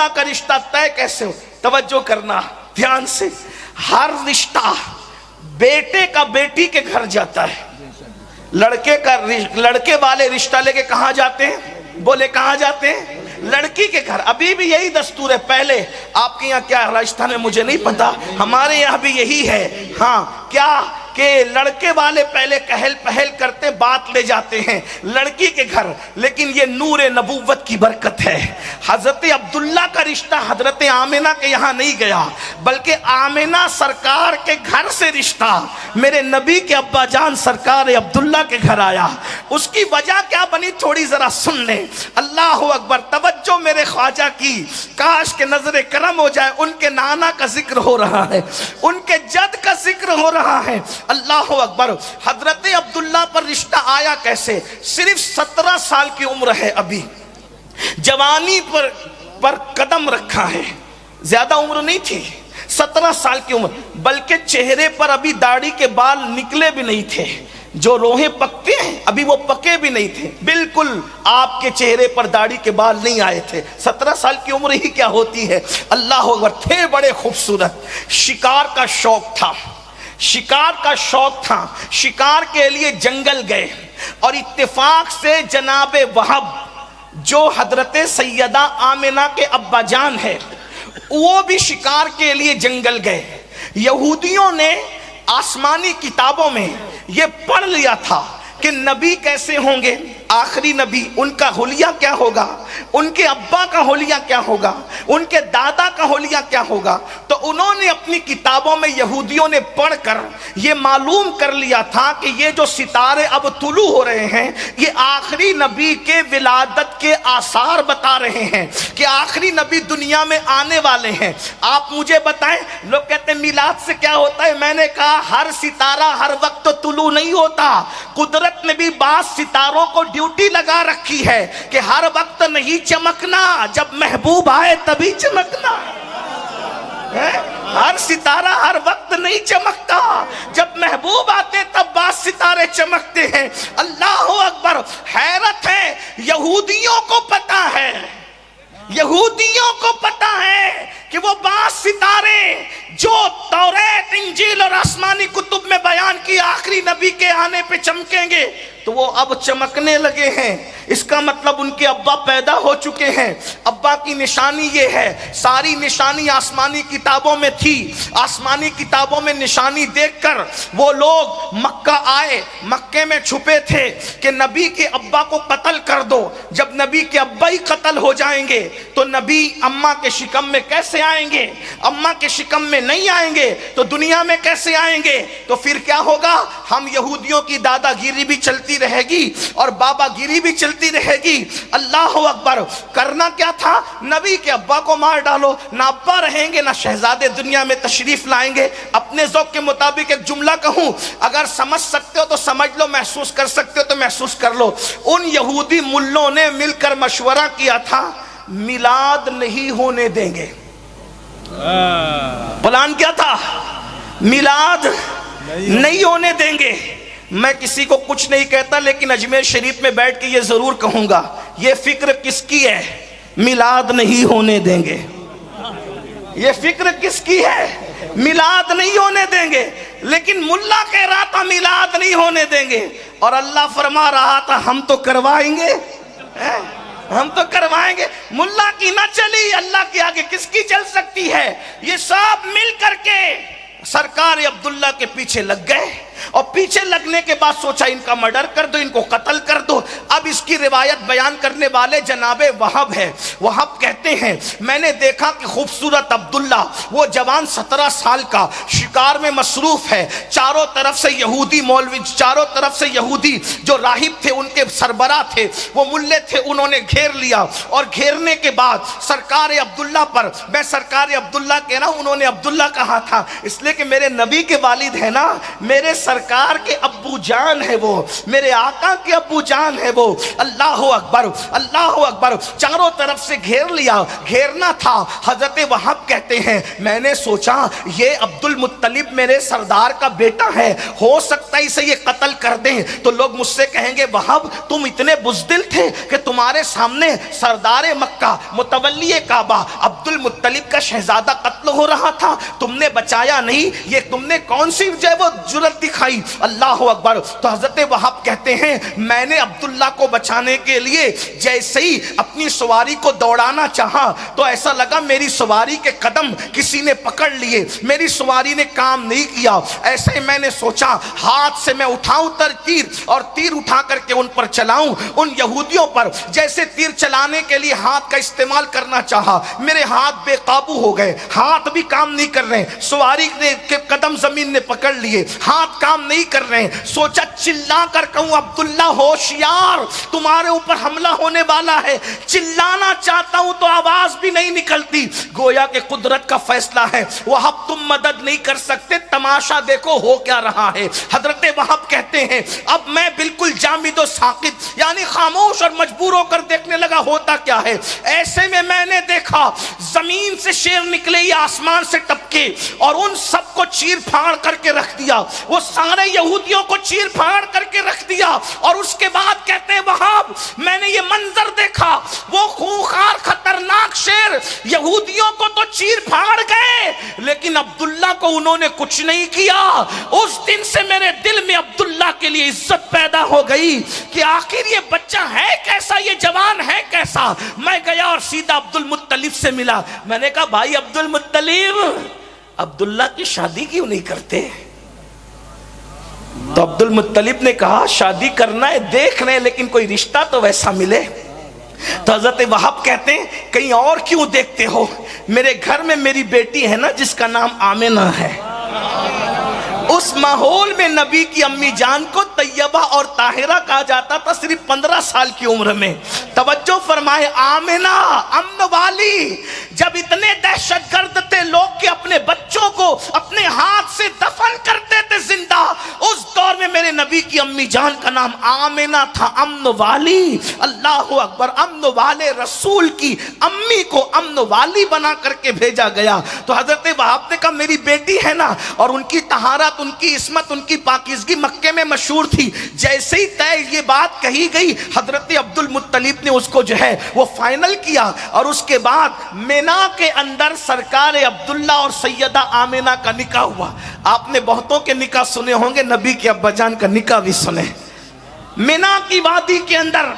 عبداللہ کا رشتہ طے کیسے ہو؟ توجہ کرنا دھیان سے، ہر رشتہ بیٹے کا بیٹی کے گھر جاتا ہے، لڑکے والے رشتہ لے کے کہاں جاتے ہیں؟ بولے کہاں جاتے ہیں؟ لڑکی کے گھر۔ ابھی بھی یہی دستور ہے، پہلے آپ کے یہاں کیا راجستھان میں مجھے نہیں پتا، ہمارے یہاں بھی یہی ہے، ہاں کیا کہ لڑکے والے پہلے کہل پہل کرتے بات لے جاتے ہیں لڑکی کے گھر، لیکن یہ نور نبوت کی برکت ہے۔ حضرت عبداللہ کا رشتہ حضرت آمنہ کے یہاں نہیں گیا، بلکہ آمنہ سرکار کے گھر سے رشتہ میرے نبی کے ابا جان سرکار عبداللہ کے گھر آیا۔ اس کی وجہ کیا بنی تھوڑی ذرا سن لیں۔ اللہ اکبر، توجہ میرے خواجہ کی، کاش کہ نظر کرم ہو جائے۔ ان کے نانا کا ذکر ہو رہا ہے، ان کے جد کا ذکر ہو رہا ہے۔ اللہ اکبر، حضرت عبداللہ پر رشتہ آیا کیسے؟ صرف 17 سال کی عمر ہے، ابھی جوانی پر قدم رکھا ہے، زیادہ عمر نہیں تھی، 17 سال کی عمر، بلکہ چہرے پر ابھی داڑھی کے بال نکلے بھی نہیں تھے، جو روحیں پکتے ہیں ابھی وہ پکے بھی نہیں تھے، بالکل آپ کے چہرے پر داڑھی کے بال نہیں آئے تھے۔ 17 سال کی عمر ہی کیا ہوتی ہے۔ اللہ اکبر، تھے بڑے خوبصورت، شکار کا شوق تھا، شکار کا شوق تھا، شکار کے لیے جنگل گئے، اور اتفاق سے جناب وہب جو حضرت سیدہ آمنہ کے ابا جان ہے وہ بھی شکار کے لیے جنگل گئے۔ یہودیوں نے آسمانی کتابوں میں یہ پڑھ لیا تھا کہ نبی کیسے ہوں گے، آخری نبی، ان کا حلیہ کیا ہوگا، ان کے ابا کا حلیہ کیا ہوگا، ان کے دادا کا حلیہ کیا ہوگا۔ تو انہوں نے اپنی کتابوں میں، یہودیوں نے پڑھ کر یہ معلوم کر لیا تھا کہ یہ جو ستارے اب طلوع ہو رہے ہیں یہ آخری نبی کے ولادت کے آثار بتا رہے ہیں کہ آخری نبی دنیا میں آنے والے ہیں۔ آپ مجھے بتائیں، لوگ کہتے ہیں میلاد سے کیا ہوتا ہے؟ میں نے کہا ہر ستارہ ہر وقت تو طلوع نہیں ہوتا، قدرت نے بھی بعض ستاروں کو ڈیوٹی لگا رکھی ہے کہ ہر وقت نہیں چمکنا، جب محبوب آئے تبھی چمکنا۔ ہر ستارہ ہر وقت نہیں چمکتا، جب محبوب آتے تب بعض ستارے چمکتے ہیں۔ اللہ اکبر، حیرت ہے، یہودیوں کو پتا ہے، یہودیوں کو پتا ہے کہ وہ بعض ستارے جو توریت، انجیل اور آسمانی کتب میں بیان کی آخری نبی کے آنے پہ چمکیں گے، تو وہ اب چمکنے لگے ہیں۔ اس کا مطلب ان کے ابا پیدا ہو چکے ہیں۔ ابا کی نشانی یہ ہے، ساری نشانی آسمانی کتابوں میں تھی، آسمانی کتابوں میں نشانی دیکھ کر وہ لوگ مکہ آئے، مکے میں چھپے تھے کہ نبی کے ابا کو قتل کر دو۔ جب نبی کے ابا ہی قتل ہو جائیں گے تو نبی اماں کے شکم میں کیسے آئیں گے؟ اماں کے شکم میں نہیں آئیں گے تو دنیا میں کیسے آئیں گے؟ تو پھر کیا ہوگا؟ ہم یہودیوں کی دادا گیری بھی چلتی رہے گی اور بابا گیری بھی چلتی رہے گی۔ اللہ اکبر، کرنا کیا تھا؟ نبی کے ابا کو مار ڈالو، نہ ابا رہیں گے نہ شہزادے دنیا میں تشریف لائیں گے۔ اپنے ذوق کے مطابق ایک جملہ کہوں، اگر سمجھ سکتے ہو تو سمجھ لو، محسوس کر سکتے ہو تو محسوس کر لو۔ ان یہودی ملوں نے مل کر مشورہ کیا تھا میلاد نہیں ہونے دیں گے۔ پلان کیا تھا؟ میلاد نہیں ہونے دیں گے۔ میں کسی کو کچھ نہیں کہتا، لیکن اجمیر شریف میں بیٹھ کے یہ ضرور کہوں گا، یہ فکر کس کی ہے؟ میلاد نہیں ہونے دیں گے۔ یہ فکر کس کی ہے؟ میلاد نہیں ہونے دیں گے۔ لیکن ملا کہہ رہا تھا میلاد نہیں ہونے دیں گے، اور اللہ فرما رہا تھا ہم تو کروائیں گے، ہم تو کروائیں گے۔ ملا کی نہ چلی، اللہ کے آگے کس کی چل سکتی ہے؟ یہ سب مل کر کے سرکار عبداللہ کے پیچھے لگ گئے، اور پیچھے لگنے کے بعد سوچا ان کا مرڈر کر دو، ان کو قتل کر دو۔ اب اس کی روایت بیان کرنے والے جناب وہب ہے۔ وہب کہتے ہیں میں نے دیکھا کہ خوبصورت عبداللہ، وہ جوان 17 سال کا، شکار میں مصروف ہے، چاروں طرف سے یہودی مولوی، چاروں طرف سے یہودی جو راہب تھے، ان کے سربراہ تھے، وہ ملے تھے، انہوں نے گھیر لیا، اور گھیرنے کے بعد سرکار عبداللہ پر، میں سرکار عبداللہ کہنا، انہوں نے عبداللہ کہا تھا اس لیے کہ میرے نبی کے والد ہے نا، میرے سرکار کے ابو جان ہے وہ، میرے آقا کے ابو جان ہے وہ۔ اللہ اکبر، اللہ اکبر، چاروں طرف سے گھیر لیا، گھیرنا تھا۔ حضرت وہب کہتے ہیں میں نے سوچا یہ عبد المطلب میرے سردار کا بیٹا ہے، ہو سکتا ہے اسے یہ قتل قتل کر دیں تو لوگ مجھ سے کہیں گے وہاب تم اتنے بزدل تھے کہ تمہارے سامنے سردار مکہ متولی کعبہ عبد المطلب کا شہزادہ قتل ہو رہا تھا، تم نے بچایا نہیں، یہ تم نے کون سی جو ہے وہ جرأت دکھائی؟ اللہ اکبر۔ تو حضرت وہاب کہتے ہیں میں نے عبداللہ کو بچانے کے لیے جیسے ہی اپنی سواری کو دوڑانا چاہا تو ایسا لگا میری سواری کے قدم کسی نے پکڑ لیے، میری سواری نے کام نہیں کیا۔ ایسے ہی میں نے سوچا ہاتھ سے میں اٹھاؤں تیر اور تیر اٹھا کر کے ان پر چلاؤں، ان یہودیوں پر۔ جیسے تیر چلانے کے لیے ہاتھ کا استعمال کرنا چاہا، میرے ہاتھ بے قابو ہو گئے، ہاتھ بھی کام نہیں کر رہے، سواری کے قدم زمین نے پکڑ لیے، ہاتھ کام نہیں کر رہے۔ سوچا چلا کر کہوں عبداللہ ہوشیار، تمہارے اوپر حملہ ہونے والا ہے۔ چلانا چاہتا ہوں تو آواز بھی نہیں نکلتی، گویا کہ قدرت کا فیصلہ ہے، وہاب تم مدد نہیں کر سکتے، تماشا دیکھو ہو کیا رہا ہے۔ حضرت وہاب کہتے ہیں اب میں بالکل جامد و ساکت یعنی خاموش اور مجبور ہو کر دیکھنے لگا ہوتا کیا ہے۔ ایسے میں نے دیکھا زمین سے شیر نکلے یا آسمان سے ٹپکے اور ان سب کو چیر پھاڑ کر کے رکھ دیا، وہ سارے یہودیوں کو چیر پھاڑ کر کے رکھ دیا۔ اور اس کے بعد کہتے ہیں وہاب میں نے یہ منظر دیکھا، وہ خونخوار خطرناک شیر یہودیوں کو تو چیر پھاڑ گئے لیکن عبداللہ کو انہوں نے کچھ نہیں کیا۔ اس دن سے میرے دل میں عبداللہ کے لیے عزت پیدا ہو گئی کہ آخر یہ بچہ ہے کیسا، یہ جوان ہے کیسا۔ میں گیا اور سیدھا عبد المطلب سے ملا، میں نے کہا بھائی عبد المطلب عبداللہ کی شادی کیوں نہیں کرتے؟ تو عبد المطلب نے کہا شادی کرنا ہے دیکھ رہے لیکن کوئی رشتہ تو ویسا ملے۔ تو حضرت وہاب کہتے ہیں کہیں اور کیوں دیکھتے ہو، میرے گھر میں میری بیٹی ہے نا جس کا نام آمنہ ہے، اس ماحول میں نبی کی امی جان کو طیبہ اور طاہرہ کہا جاتا تھا صرف 15 سال کی عمر میں۔ توجہ فرمائے، آمنہ امن والی، جب اتنے دہشت گرد تھے لوگ کہ اپنے بچوں کو اپنے ہاتھ سے دفن کرتے تھے زندہ، اس دور میں میرے نبی کی امی جان کا نام آمنہ تھا، امن والی۔ اللہ اکبر، امن والے رسول کی امی کو امن والی بنا کر کے بھیجا گیا۔ تو حضرت وہاب نے کہا میری بیٹی ہے نا، اور ان کی طہارت، ان کی عصمت، ان کی پاکیزگی مکے میں مشہور تھی۔ جیسے ہی یہ بات کہی گئی حضرت عبد المطلب نے اس کو جو ہے وہ فائنل کیا، اور اس کے بعد مینا کے اندر سرکار عبداللہ اور سیدہ آمنہ کا نکاح ہوا۔ آپ نے بہتوں کے نکاح سنے ہوں گے، نبی کے ابا جان کا نکاح بھی سنے۔ مینا کی وادی کے اندر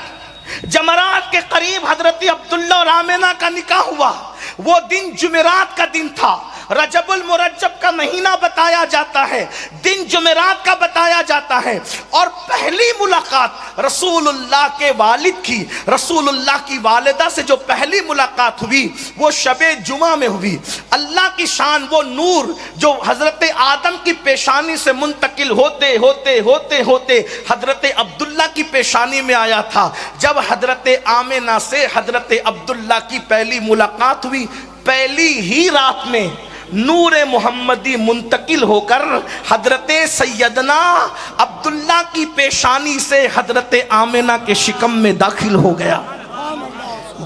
جمرات کے قریب حضرت عبداللہ اور آمنہ کا نکاح ہوا۔ وہ دن جمعرات کا دن تھا، رجب المرجب کا مہینہ بتایا جاتا ہے، دن جمعرات کا بتایا جاتا ہے، اور پہلی ملاقات رسول اللہ کے والد کی، رسول اللہ کی والدہ سے جو پہلی ملاقات ہوئی وہ شب جمعہ میں ہوئی۔ اللہ کی شان، وہ نور جو حضرت آدم کی پیشانی سے منتقل ہوتے ہوتے ہوتے ہوتے حضرت عبداللہ کی پیشانی میں آیا تھا۔ جب حضرت آمنہ سے حضرت عبداللہ کی پہلی ملاقات ہوئی، پہلی ہی رات میں نور محمدی منتقل ہو کر حضرت سیدنا عبداللہ کی پیشانی سے حضرت آمنہ کے شکم میں داخل ہو گیا۔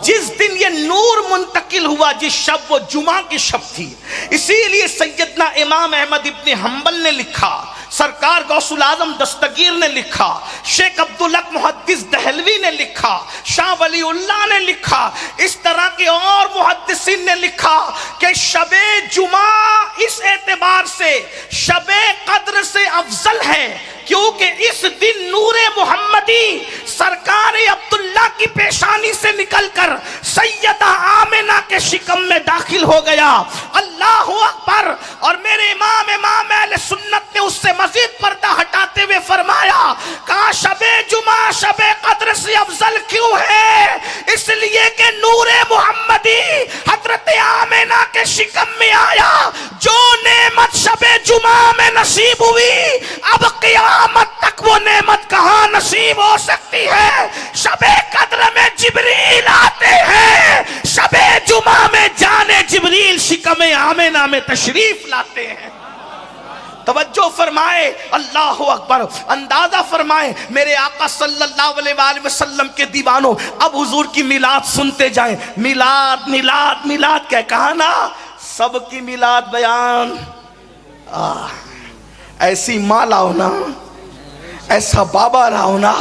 جس دن یہ نور منتقل ہوا، جس شب، وہ جمعہ کی شب تھی۔ اسی لیے سیدنا امام احمد ابن حنبل نے لکھا، سرکار غوث العظم دستگیر نے لکھا، شیخ عبدالحق محدث دہلوی نے لکھا، شاہ ولی اللہ نے لکھا، اس طرح کے اور محدثین نے لکھا کہ شب جمعہ اس اعتبار سے شب قدر سے افضل ہے کیونکہ اس دن نور محمدی سرکار عبداللہ کی پیشانی سے نکل کر سیدہ آمنہ کے شکم میں داخل ہو گیا۔ اللہ اکبر۔ اور میرے امام اہل سنت نے اس سے مزید پردہ ہٹاتے ہوئے فرمایا، کہا شب جمعہ شب قدر سے افضل کیوں ہے؟ اس لیے کہ نور محمدی حضرت آمنہ کے شکم میں آیا۔ جو نعمت شب جمعہ میں نصیب ہوئی، اب قیامت تک وہ نعمت کہاں نصیب ہو سکتی ہے؟ شب قدر میں جبریل آتے ہیں، شب جمعہ میں جانے جبریل شکم آمنہ میں تشریف لاتے ہیں۔ توجہ فرمائے، اللہ اکبر۔ اندازہ فرمائے میرے آقا صلی اللہ علیہ وآلہ وسلم کے دیوانوں، اب حضور کی میلاد سنتے جائیں۔ میلاد میلاد میلاد کیا کہا نا، سب کی میلاد بیان۔ ایسی ماں لاؤ نا، ایسا بابا لاؤ نا،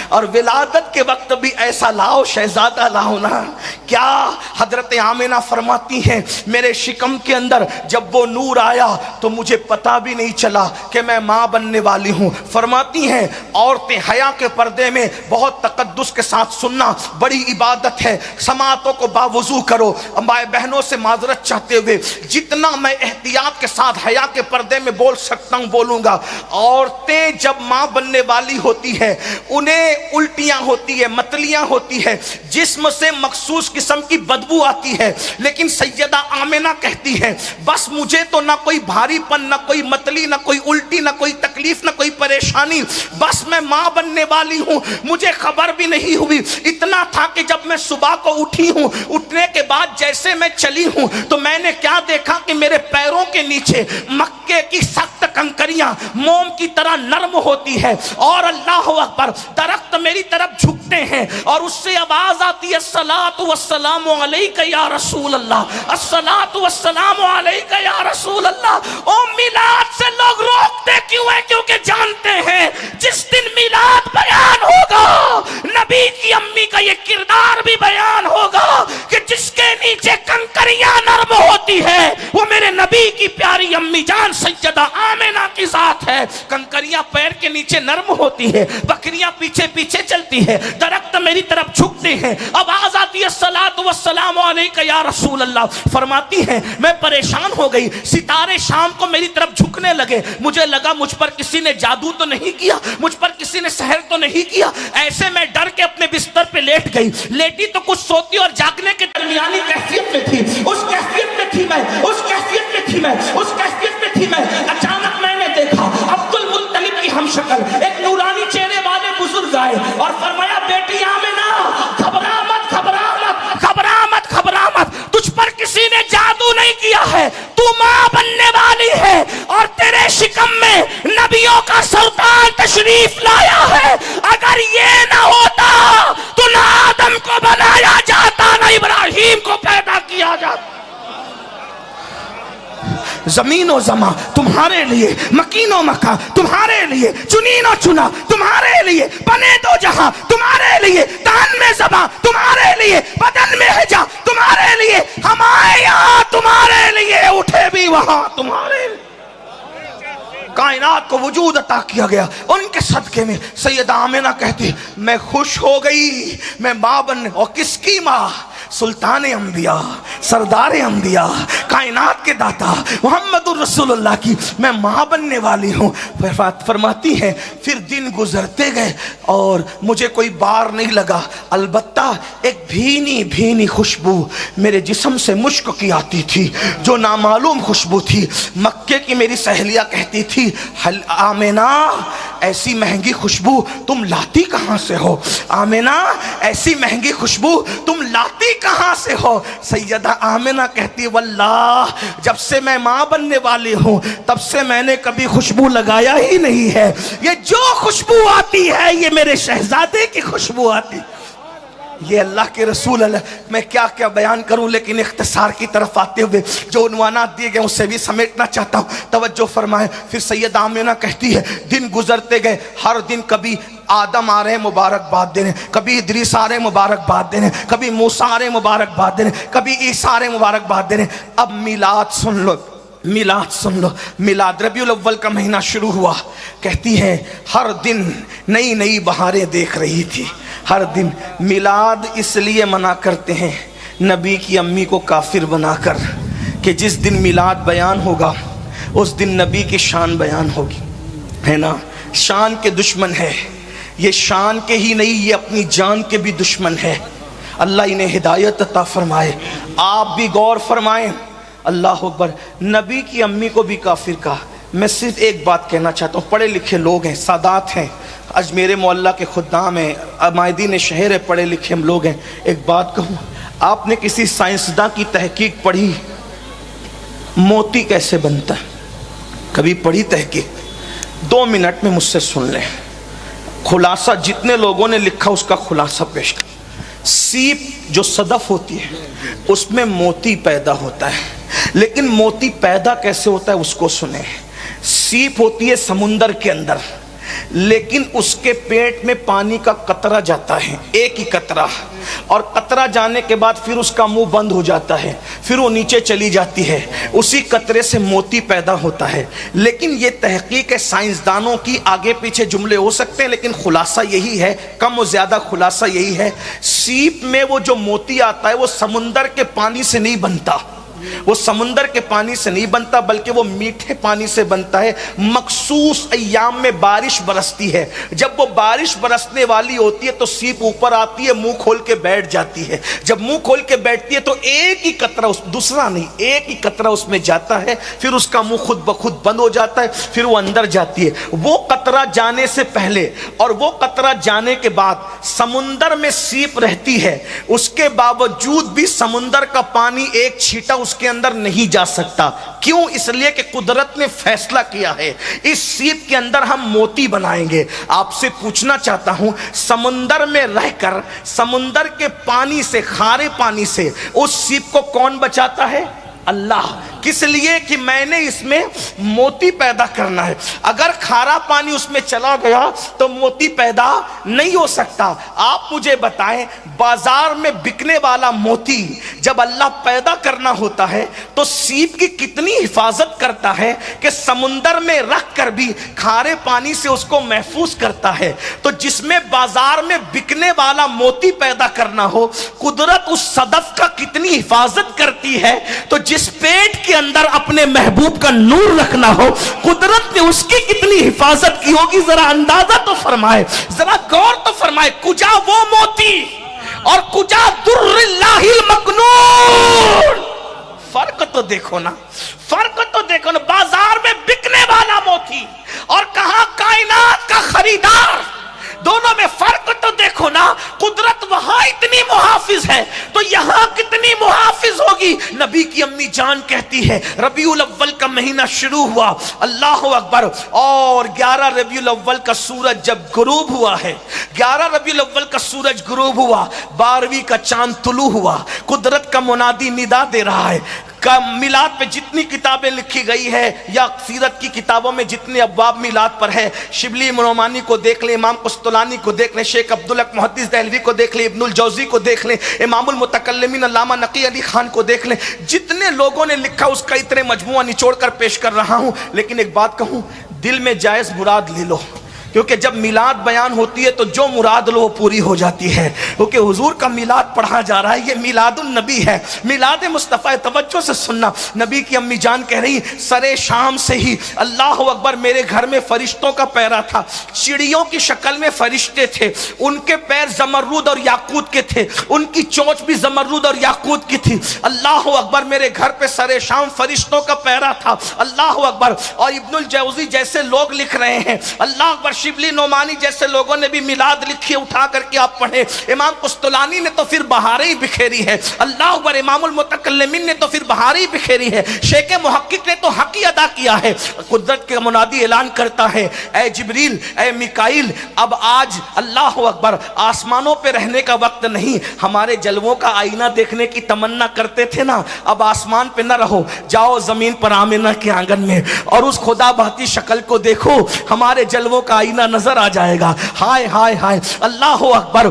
اور ولادت کے وقت بھی ایسا لاؤ شہزادہ لاؤ نا۔ کیا حضرت آمنہ فرماتی ہیں میرے شکم کے اندر جب وہ نور آیا تو مجھے پتا بھی نہیں چلا کہ میں ماں بننے والی ہوں۔ فرماتی ہیں عورتیں حیا کے پردے میں بہت تقدس کے ساتھ سننا بڑی عبادت ہے، سماعتوں کو باوضو کرو۔ مائیں بہنوں سے معذرت چاہتے ہوئے جتنا میں احتیاط کے ساتھ حیا کے پردے میں بول سکتا ہوں بولوں گا۔ عورتیں جب ماں بننے والی ہوتی ہے انہیں الٹیاں ہوتی ہے، متلیاں ہوتی ہے، جسم سے مخصوص قسم کی بدبو آتی ہے، لیکن سیدہ آمنہ کہتی ہے بس مجھے تو نہ کوئی بھاری پن، نہ کوئی متلی، نہ کوئی الٹی، نہ کوئی تکلیف، نہ کوئی پریشانی، بس میں ماں بننے والی ہوں، مجھے خبر بھی نہیں ہوئی۔ اتنا تھا کہ جب میں صبح کو اٹھی ہوں، اٹھنے کے بعد جیسے میں چلی ہوں تو میں نے کیا دیکھا کہ میرے پیروں کے نیچے مکے کی سخت کنکریاں موم کی طرح نرم ہوتی ہے، اور اللہ اکبر درخت میری طرف جھکتے ہیں اور اس سے آواز آتی ہے الصلاۃ والسلام علیک یا رسول اللہ، الصلاۃ والسلام علیک یا رسول اللہ۔ او میلاد سے لوگ روکتے کیوں ہیں؟ کیونکہ جانتے ہیں جس دن میلاد بیان ہوگا نبی کی امی کا یہ کردار بھی بیان ہوگا کہ جس کے نیچے کنکریاں نرم ہوتی ہے وہ میرے نبی کی پیاری امی جان سیدہ آمنہ کی ذات ہے۔ کنکریاں پیر کے نیچے نرم ہوتی ہے، بکریاں پیچھے پیچھے چلتی ہے، درخت میری طرف جھکتے ہیں، آواز آتی ہے الصلاۃ والسلام علیک یا رسول اللہ۔ فرماتی ہیں میں پریشان ہو گئی، ستارے شام کو میری طرف جھکنے لگے، مجھے لگا مجھ پر کسی نے جادو تو نہیں کیا، مجھ پر کسی نے سحر تو نہیں کیا۔ ایسے میں ڈر کے اپنے بستر پہ لیٹ گئی، لیٹی تو کچھ سوتی اور جاگنے کے درمیانی کیفیت میں تھی، اس کیفیت میں تھی میں، اس کیفیت میں تھی میں، اس کیفیت میں تھی میں۔ اچانک میں نے دیکھا عبد المطلب کی ہم شکل ایک نورانی چہرے والے بزرگ آئے اور فرمایا بیٹی آمنہ گھبرا مت، گھبرا مت، گھبرا مت، گھبرا مت، تجھ پر کسی نے جادو نہیں کیا ہے، تو ماں بننے والی ہے اور تیرے شکم میں نبیوں کا سلطان تشریف لایا ہے۔ اگر یہ نہ ہوتا تو نہ آدم کو بنایا جاتا نہ ابراہیم کو پیدا کیا جاتا۔ زمین و زمان تمہارے لیے، مکین و مکان تمہارے لیے، چنین و چنا تمہارے لیے، بنے دو جہاں تمہارے لیے، تن میں زبان تمہارے لیے، بدن میں حجا تمہارے لیے، ہم آئے یہاں تمہارے لیے، اٹھے بھی وہاں تمہارے لیے۔ کائنات کو وجود عطا کیا گیا ان کے صدقے میں۔ سیدہ آمنہ کہتی میں خوش ہو گئی، میں ماں بننے، اور کس کی ماں؟ سلطان انبیاء، سردار انبیاء، کائنات کے داتا محمد الرسول اللہ کی میں ماں بننے والی ہوں۔ فرماتی ہیں پھر دن گزرتے گئے اور مجھے کوئی بار نہیں لگا، البتہ ایک بھینی بھینی خوشبو میرے جسم سے مشک کی آتی تھی جو نامعلوم خوشبو تھی۔ مکے کی میری سہیلیاں کہتی تھی آمنہ ایسی مہنگی خوشبو تم لاتی کہاں سے ہو؟ آمنہ ایسی مہنگی خوشبو تم لاتی کہاں سے ہو؟ سیدہ آمنہ کہتی واللہ جب سے میں ماں بننے والی ہوں تب سے میں نے کبھی خوشبو لگایا ہی نہیں ہے، یہ جو خوشبو آتی ہے یہ میرے شہزادے کی خوشبو آتی۔ یہ اللہ کے رسول اللہ، میں کیا کیا بیان کروں، لیکن اختصار کی طرف آتے ہوئے جو عنوانات دیے گئے اس سے بھی سمیٹنا چاہتا ہوں، توجہ فرمائیں۔ پھر سیدہ آمنہ کہتی ہے دن گزرتے گئے، ہر دن کبھی آدم آ رہے ہیں مبارکباد دینے، کبھی ادریس آ رہے ہیں مبارکباد دینے، کبھی موسیٰ آ رہے ہیں مبارکباد دینے، کبھی عیسیٰ آ رہے ہیں مبارکباد دینے۔ اب میلاد سن لو، میلاد سن لو، میلاد ربیع الاول کا مہینہ شروع ہوا۔ کہتی ہیں ہر دن نئی نئی بہاریں دیکھ رہی تھی، ہر دن۔ میلاد اس لیے منع کرتے ہیں نبی کی امی کو کافر بنا کر کہ جس دن میلاد بیان ہوگا اس دن نبی کی شان بیان ہوگی، ہے نا؟ شان کے دشمن ہے یہ، شان کے ہی نہیں یہ اپنی جان کے بھی دشمن ہے۔ اللہ انہیں ہدایت عطا فرمائے، آپ بھی غور فرمائیں۔ اللہ اکبر، نبی کی امی کو بھی کافر کہا۔ میں صرف ایک بات کہنا چاہتا ہوں، پڑھے لکھے لوگ ہیں، سادات ہیں، اجمیر معلیٰ کے خدام ہیں، مائدین شہر ہے، پڑھے لکھے ہم لوگ ہیں۔ ایک بات کہوں، آپ نے کسی سائنسداں کی تحقیق پڑھی موتی کیسے بنتا ہے؟ کبھی پڑھی تحقیق؟ 2 منٹ میں مجھ سے سن لیں، خلاصہ جتنے لوگوں نے لکھا اس کا خلاصہ پیش کر۔ سیپ جو صدف ہوتی ہے اس میں موتی پیدا ہوتا ہے، لیکن موتی پیدا کیسے ہوتا ہے اس کو سنیں۔ سیپ ہوتی ہے سمندر کے اندر، لیکن اس کے پیٹ میں پانی کا قطرہ جاتا ہے، ایک ہی قطرہ، اور قطرہ جانے کے بعد پھر اس کا منہ بند ہو جاتا ہے، پھر وہ نیچے چلی جاتی ہے، اسی قطرے سے موتی پیدا ہوتا ہے۔ لیکن یہ تحقیق ہے سائنسدانوں کی، آگے پیچھے جملے ہو سکتے ہیں لیکن خلاصہ یہی ہے، کم و زیادہ خلاصہ یہی ہے، سیپ میں وہ جو موتی آتا ہے وہ سمندر کے پانی سے نہیں بنتا، وہ سمندر کے پانی سے نہیں بنتا بلکہ وہ میٹھے پانی سے بنتا ہے۔ مخصوص ایام میں بارش برستی ہے، جب وہ بارش برسنے والی ہوتی ہے تو سیپ اوپر آتی ہے، منہ کھول کے بیٹھ جاتی ہے، جب منہ کھول کے بیٹھتی ہے تو ایک ہی قطرہ، دوسرا نہیں، ایک ہی قطرہ اس میں جاتا ہے، پھر اس کا منہ خود بخود بند ہو جاتا ہے، پھر وہ اندر جاتی ہے۔ وہ قطرہ جانے سے پہلے اور وہ قطرہ جانے کے بعد سمندر میں سیپ رہتی ہے، اس کے باوجود بھی سمندر کا پانی ایک چھیٹا اس کے اندر نہیں جا سکتا۔ کیوں؟ اس لیے کہ قدرت نے فیصلہ کیا ہے اس سیپ کے اندر ہم موتی بنائیں گے۔ آپ سے پوچھنا چاہتا ہوں، سمندر میں رہ کر سمندر کے پانی سے، کھارے پانی سے اس سیپ کو کون بچاتا ہے؟ اللہ۔ کس لیے؟ کہ میں نے اس میں موتی پیدا کرنا ہے، اگر کھارا پانی اس میں چلا گیا تو موتی پیدا نہیں ہو سکتا۔ آپ مجھے بتائیں، بازار میں بکنے والا موتی جب اللہ پیدا کرنا ہوتا ہے تو سیپ کی کتنی حفاظت کرتا ہے کہ سمندر میں رکھ کر بھی کھارے پانی سے اس کو محفوظ کرتا ہے۔ تو جس میں بازار میں بکنے والا موتی پیدا کرنا ہو، قدرت اس صدف کا کتنی حفاظت کرتی ہے، تو جس پیٹ کے اندر اپنے محبوب کا نور رکھنا ہو، قدرت نے اس کی کتنی حفاظت کی ہوگی، ذرا اندازہ تو فرمائے، ذرا غور تو فرمائے۔ کجا وہ موتی اور کجا در اللہ المکنون، فرق تو دیکھو نا، فرق تو دیکھو نا۔ بازار میں بکنے والا موتی اور کہاں کائنات کا خریدار، دونوں میں فرق تو دیکھو نا۔ قدرت وہاں اتنی محافظ ہے تو یہاں کتنی محافظ ہوگی۔ نبی کی امی جان کہتی ہے ربیع الاول کا مہینہ شروع ہوا، اللہ اکبر، اور 11 ربیع الاول کا سورج جب غروب ہوا ہے، 11 ربیع الاول کا سورج غروب ہوا، 12ویں کا چاند طلوع ہوا، قدرت کا منادی ندا دے رہا ہے۔ میلاد پہ جتنی کتابیں لکھی گئی ہے یا سیرت کی کتابوں میں جتنے ابواب میلاد پر ہے، شبلی نعمانی کو دیکھ لیں، امام قسطلانی کو دیکھ لیں، شیخ عبدالحق محدث دہلوی کو دیکھ لیں، ابن الجوزی کو دیکھ لیں، امام المتکلمین علامہ نقی علی خان کو دیکھ لیں، جتنے لوگوں نے لکھا اس کا اتنے مجموعہ نچوڑ کر پیش کر رہا ہوں۔ لیکن ایک بات کہوں، دل میں جائز مراد لے لو، کیونکہ جب میلاد بیان ہوتی ہے تو جو مراد لو وہ پوری ہو جاتی ہے، کیونکہ حضور کا میلاد پڑھا جا رہا ہے، یہ میلاد النبی ہے، میلاد مصطفیٰ۔ توجہ سے سننا، نبی کی امی جان کہہ رہی سرے شام سے ہی اللہ اکبر میرے گھر میں فرشتوں کا پیرا تھا، چڑیوں کی شکل میں فرشتے تھے، ان کے پیر زمرد اور یاقوت کے تھے، ان کی چونچ بھی زمرد اور یاقوت کی تھی۔ اللہ اکبر، میرے گھر پہ سرے شام فرشتوں کا پیرا تھا، اللہ اکبر۔ اور ابن الجوزی جیسے لوگ لکھ رہے ہیں، اللہ اکبر، شبلی نعمانی جیسے لوگوں نے بھی میلاد لکھی، اٹھا کر کے آپ پڑھیں۔ امام قسطلانی نے تو پھر بہاریں ہی بکھیری ہے، اللہ اکبر۔ امام المتکلمین نے تو پھر بہاریں ہی بکھیری ہے، شیخ محقق نے تو حق ہی ادا کیا ہے۔ قدرت کا منادی اعلان کرتا ہے، اے جبریل، اے میکائیل، اب آج اللہ اکبر آسمانوں پہ رہنے کا وقت نہیں، ہمارے جلووں کا آئینہ دیکھنے کی تمنا کرتے تھے نا، اب آسمان پہ نہ رہو، جاؤ زمین پر آمنہ کے آنگن میں اور اس خدا بہتی شکل کو دیکھو، ہمارے جلووں کا آئینہ نظر آ جائے گا۔ ہائے ہائے ہائے، اللہ اکبر،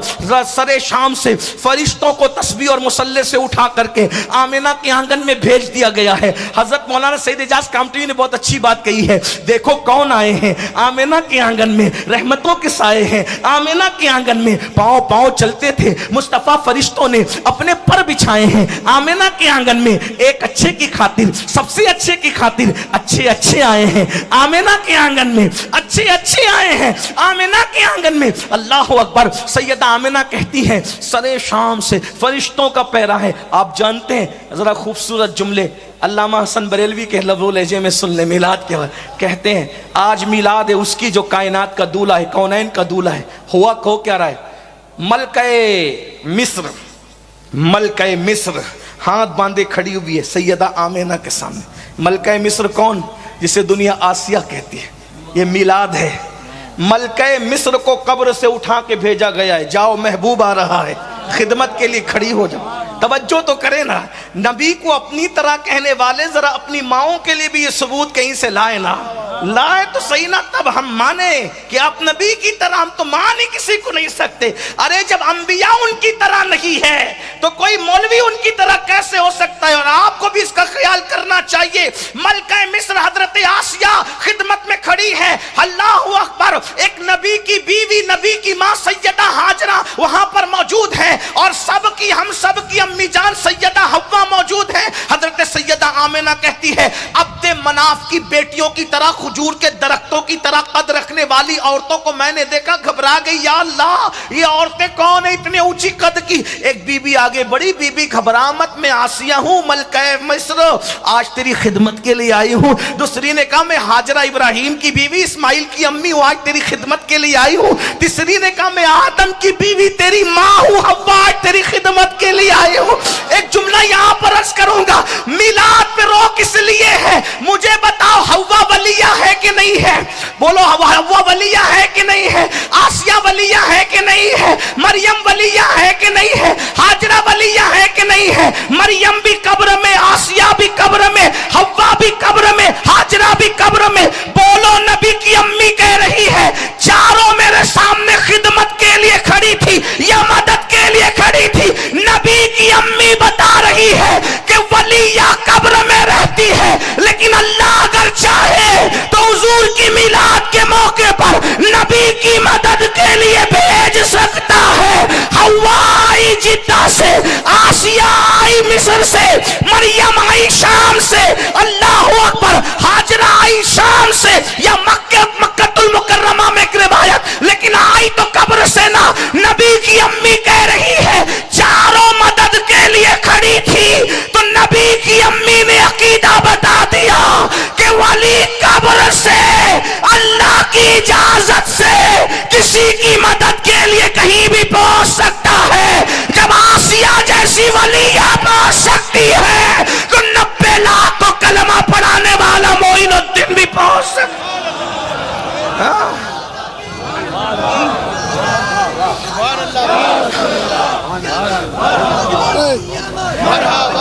سرے شام سے فرشتوں کو تسبیح اور مصلی سے اٹھا کر کے آمنہ کے آنگن میں بھیج دیا گیا ہے۔ حضرت مولانا سید اعجاز کامٹی نے بہت اچھی بات کہی ہے، دیکھو کون آئے ہیں آمنہ کے آنگن میں، رحمتوں کے سائے ہیں آمنہ کے آنگن میں، پاؤں پاؤں چلتے تھے مصطفیٰ، فرشتوں نے اپنے پر بچھائے ہیں آمنہ کے آنگن میں، ایک اچھے کی خاطر، سب سے اچھے کی خاطر، اچھے اچھے آئے ہیں آمنہ کے آنگن میں، اچھے اچھے آئے ہیں آمنہ کے آنگن میں۔ اللہ اکبر، سیدہ آمنہ کہتی ہیں سرے شام سے فرشتوں کا پیرا ہے۔ آپ جانتے ہیں، ذرا خوبصورت جملے علامہ حسن بریلوی کے لفظ و لہجے میں سن لیں، میلاد کے کہتے ہیں آج میلاد ہے اس کی جو کائنات کا دولہا ہے، کونین کا دولہا ہے۔ ہوا کو کیا رہا ہے؟ ملکہ مصر، ملکہ مصر ہاتھ باندھے کھڑی ہوئی ہے سیدہ آمنہ کے سامنے۔ ملکہ مصر کون؟ جسے دنیا آسیہ کہتی ہے، یہ میلاد ہے۔ ملکہ مصر کو قبر سے اٹھا کے بھیجا گیا ہے، جاؤ محبوب آ رہا ہے، خدمت کے لیے کھڑی ہو جاؤ۔ توجہ تو کرے نا، نبی کو اپنی طرح کہنے والے ذرا اپنی ماؤں کے لیے بھی یہ ثبوت کہیں سے لائے نا۔ لائے تو صحیح نہ تب ہم مانے کہ آپ نبی کی طرح، ہم تو مان ہی کسی کو نہیں سکتے۔ ارے جب انبیاء ان کی طرح نہیں ہے تو کوئی مولوی ان کی طرح کیسے ہو سکتا ہے؟ اور آپ کو بھی اس کا خیال کرنا چاہیے۔ ملکہ مصر حضرت آسیہ خدمت میں کھڑی ہے، اللہ اکبر، ایک نبی کی بیوی، نبی کی ماں سیدہ ہاجرہ وہاں پر موجود ہے، اور سب کی، ہم سب کی امی جان سیدہ حوا موجود ہے۔ حضرت سیدہ آمنہ کہتی ہے عبد مناف کی بیٹیوں کی طرح، کھجور کے درختوں کی طرح قد رکھنے والی عورتوں کو میں نے دیکھا، گھبرا گئی، یا اللہ یہ عورتیں کون ہیں اتنے اونچی قد کی؟ ایک بی بی آگے بڑی، بی بی گھبرا مت، میں آسیہ ہوں ملکہ مصر، آج تیری خدمت کے لیے آئی ہوں۔ دوسری نے کہا میں ہاجرہ ابراہیم کی بیوی، اسماعیل کی امی ہوں، آج تیری خدمت کے لیے آئی ہوں۔ تیسری نے کہا میں آدم کی بیوی تیری ماں ہوں، حوا آج تیری خدمت کے لیے آئی ہوں۔ ایک جملہ یہاں پر عرض کروں گا، میلاد پہ روک اس لیے ہے، مجھے بتاؤ حوا ولیہ ہے کہ نہیں ہے؟ بولو حوا ولیہ ہے کہ نہیں ہے؟ آسیہ ولیہ ہے کہ نہیں ہے؟ مریم ولیہ ہے کہ نہیں ہے؟ ہاجرہ ولیہ ہے کہ نہیں ہے؟ مریم بھی قبر میں، آسیہ بھی قبر میں، حوا بھی قبر میں، ہاجرہ بھی قبر میں۔ بولو نبی کی امی کہہ رہی ہے چاروں میرے سامنے خدمت کے لیے کھڑی تھی یا مدد کے لیے کھڑی تھی؟ نبی کی امی بتا رہی ہے کہ ولیہ قبر میں رہتی ہے، لیکن اللہ اگر چاہے تو حضور کی میلاد کے موقع پر نبی کی مدد کے لیے بھیج سکتا ہے۔ حوا آئی جدہ سے، آسیہ آئی مصر سے، مریم آئی شام سے، اللہ اکبر، ہاجرہ آئی شام سے یا مکہ المکرمہ میں ایک روایت، لیکن آئی تو قبر سے نہ۔ نبی کی امی کہہ رہی ہے چاروں مدد کے لیے کھڑی تھی، تو نبی کی امی نے عقیدہ بتا دیا کہ ولی قبر سے اللہ کی اجازت سے کسی کی مدد کے لیے کہیں بھی پہنچ سکتا ہے۔ جب آسیہ جیسی ولیہ پہنچ سکتی ہے تو 90 لاکھ کو کلمہ پڑھانے والا معین الدین بھی پہنچ سکتا ہے۔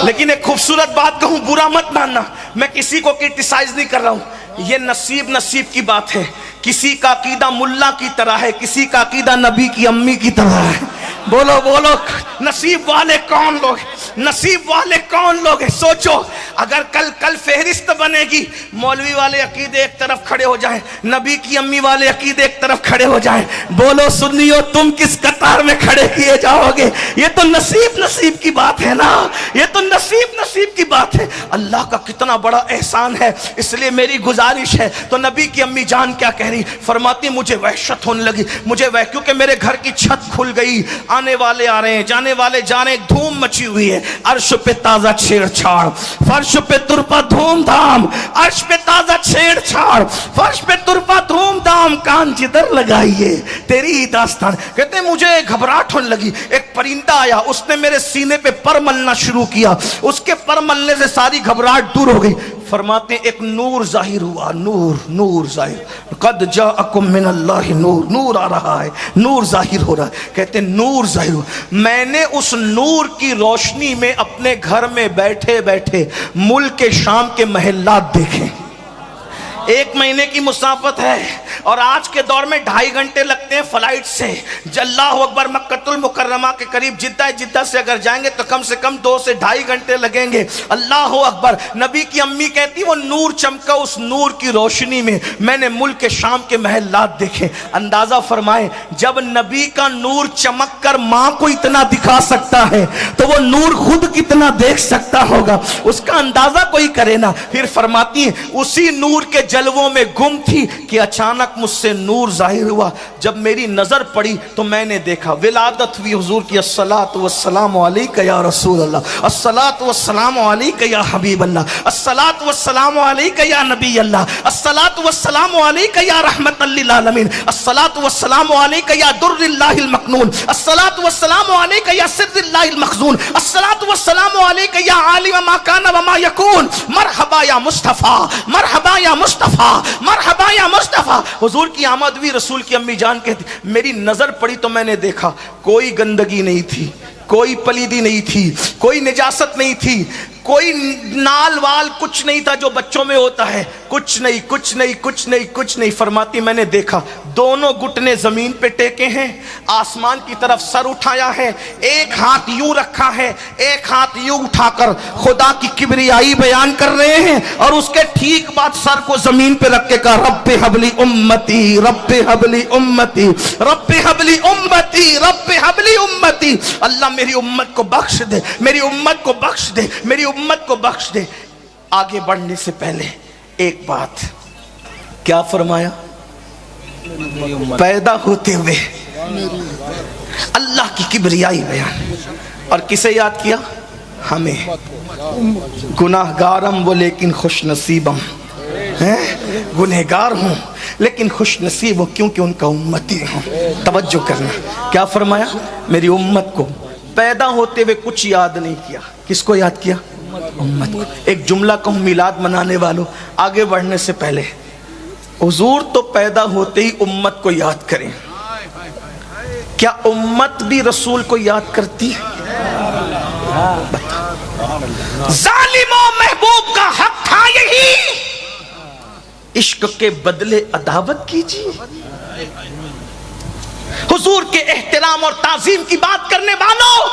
لیکن ایک خوبصورت بات کہوں، برا مت ماننا، میں کسی کو کرٹیسائز نہیں کر رہا ہوں، یہ نصیب کی بات ہے۔ کسی کا عقیدہ ملا کی طرح ہے، کسی کا عقیدہ نبی کی امی کی طرح ہے۔ بولو بولو، نصیب والے کون لوگ، نصیب والے کون لوگ ہیں؟ سوچو، اگر کل فہرست بنے گی، مولوی والے عقیدے ایک طرف کھڑے ہو جائیں، نبی کی امی والے عقیدے ایک طرف کھڑے ہو جائیں، بولو سنیو تم کس قطار میں کھڑے کیے جاؤ گے؟ یہ تو نصیب کی بات ہے نا، یہ تو نصیب کی بات ہے۔ اللہ کا کتنا بڑا احسان ہے، اس لیے میری گزارش ہے۔ تو نبی کی امی جان کیا کہہ رہی؟ فرماتی مجھے وحشت ہونے لگی، کیونکہ میرے گھر کی چھت کھل گئی، آنے والے آ رہے ہیں، جانے والے جا رہے ہیں، دھوم مچی ہوئی ہے، عرش پہ تازہ چھیڑ چھاڑ، فرش پہ ترپا دھوم دھام، عرش پہ تازہ چھیڑ چھاڑ، فرش پہ ترپا دھوم دھام، کان جدھر لگائیے تیری ہی داستان۔ کہتے ہیں مجھے گھبراہٹ ہونے لگی، ایک پرندہ آیا، اس نے میرے سینے پہ پر ملنا شروع کیا، اس کے پر ملنے سے ساری گھبراہٹ دور ہو گئی۔ فرماتے ہیں ایک نور ظاہر ہوا، نور ظاہر، قد جاءکم من اللہ نور آ رہا ہے، نور ظاہر ہو رہا ہے۔ کہتے ہیں نور ظاہر ہوا، میں نے اس نور کی روشنی میں اپنے گھر میں بیٹھے بیٹھے ملک شام کے محلات دیکھے۔ 1 مہینے کی مسافت ہے، اور آج کے دور میں 2.5 گھنٹے لگتے ہیں فلائٹ سے۔ اللہ اکبر، مکہ المکرمہ کے قریب جدہ سے اگر جائیں گے تو کم سے کم 2 سے 2.5 گھنٹے لگیں گے۔ اللہ اکبر، نبی کی امی کہتی وہ نور چمکا، اس نور کی روشنی میں میں نے ملک شام کے محلات دیکھے۔ اندازہ فرمائے جب نبی کا نور چمک کر ماں کو اتنا دکھا سکتا ہے تو وہ نور خود کتنا دیکھ سکتا ہوگا، اس کا اندازہ کوئی کرے نا۔ پھر فرماتی ہیں اسی نور کے جلووں میں گم تھی کہ اچانک مجھ سے نور ظاہر ہوا، جب میری نظر پڑی تو میں نے دیکھا، ولادت ہوئی حضور کی، الصلاۃ والسلام علیک یا رسول اللہ، الصلاۃ والسلام علیک یا حبیب اللہ، الصلاۃ والسلام علیک یا نبی اللہ، الصلاۃ والسلام علیک یا رحمت للعالمین، الصلاۃ والسلام علیک یا در اللہ المکنون، الصلاۃ والسلام علیک یا سر اللہ المخزون، الصلاۃ والسلام علیک یا عالم ما کان وما یکون، مرحبا یا مصطفیٰ، مرحبا یا مصطفیٰ، مرحبا یا مصطفیٰ۔ حضور کی آمد ہوئی، رسول کی امی جان کہتی میری نظر پڑی تو میں نے دیکھا کوئی گندگی نہیں تھی، کوئی پلیدی نہیں تھی، کوئی نجاست نہیں تھی، کوئی نال وال کچھ نہیں تھا جو بچوں میں ہوتا ہے، کچھ نہیں کچھ نہیں کچھ نہیں کچھ نہیں۔ فرماتی میں نے دیکھا دونوں گھٹنے زمین پہ ٹیکے ہیں، آسمان کی طرف سر اٹھایا ہے، ایک ہاتھ یوں رکھا ہے، ایک ہاتھ یوں اٹھا کر خدا کی کبریائی بیان کر رہے ہیں، اور اس کے ٹھیک بعد سر کو زمین پہ رکھ کے کہا رب حبلی امتی، رب حبلی امتی، رب حبلی امتی، رب حبلی امتی۔ اللہ میری امت کو بخش دے، میری امت کو بخش دے، میری امت کو بخش دے۔ آگے بڑھنے سے پہلے ایک بات کیا فرمایا؟ پیدا ہوتے ہوئے اللہ کی کبریائی بیان، اور کسے یاد کیا؟ ہمیں، گناہگارم وہ لیکن خوش نصیبم، گنہگار ہوں لیکن خوش نصیب ہوں کیونکہ ان کا امتی ہوں۔ توجہ کرنا، کیا فرمایا؟ میری امت کو پیدا ہوتے ہوئے کچھ یاد نہیں کیا۔ کس کو یاد کیا؟ امت کو۔ ایک جملہ کہوں میلاد منانے والوں، آگے بڑھنے سے پہلے حضور تو پیدا ہوتے ہی امت کو یاد کریں، کیا امت بھی رسول کو یاد کرتی ہے؟ ظالموں محبوب کا حق تھا یہی، عشق کے بدلے عداوت کیجیے۔ حضور کے احترام اور تعظیم کی بات کرنے والوں،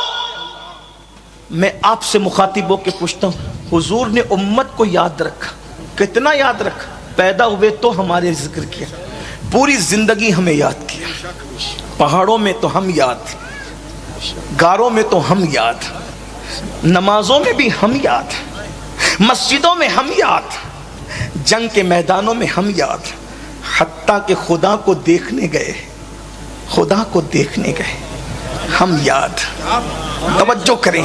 میں آپ سے مخاطب ہو کے پوچھتا ہوں، حضور نے امت کو یاد رکھا، کتنا یاد رکھا؟ پیدا ہوئے تو ہمارے ذکر کیا، پوری زندگی ہمیں یاد کیا، پہاڑوں میں تو ہم یاد، غاروں میں تو ہم یاد، نمازوں میں بھی ہم یاد، مسجدوں میں ہم یاد، جنگ کے میدانوں میں ہم یاد، حتیٰ کہ خدا کو دیکھنے گئے، خدا کو دیکھنے گئے ہم یاد۔ توجہ کریں۔